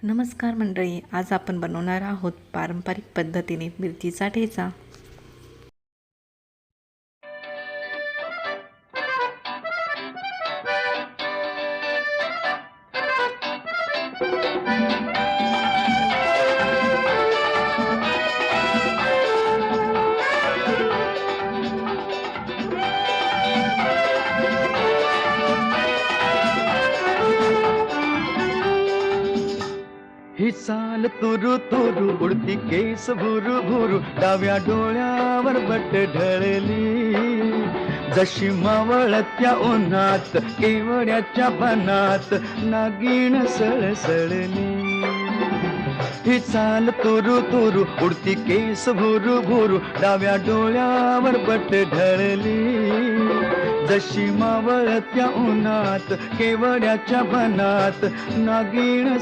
नमस्कार मंडळी, आज आपण बनवणार आहोत पारंपरिक पद्धतीने मिरचीचा ठेचा। ही चाल तुरु तुरु उडती केस भुरु भुरु डाव्या डोळ्यावर बट ढळली जशी मावळत्या उन्हात केवड्याच्या बनात नागिण सळसळली। ही चाल तुरु तुरु उडती केस भुरु भुरु डाव्या डोळ्यावर बट ढळली जशी मावळत्या उन्हात केवड्याच्या बनात नागिण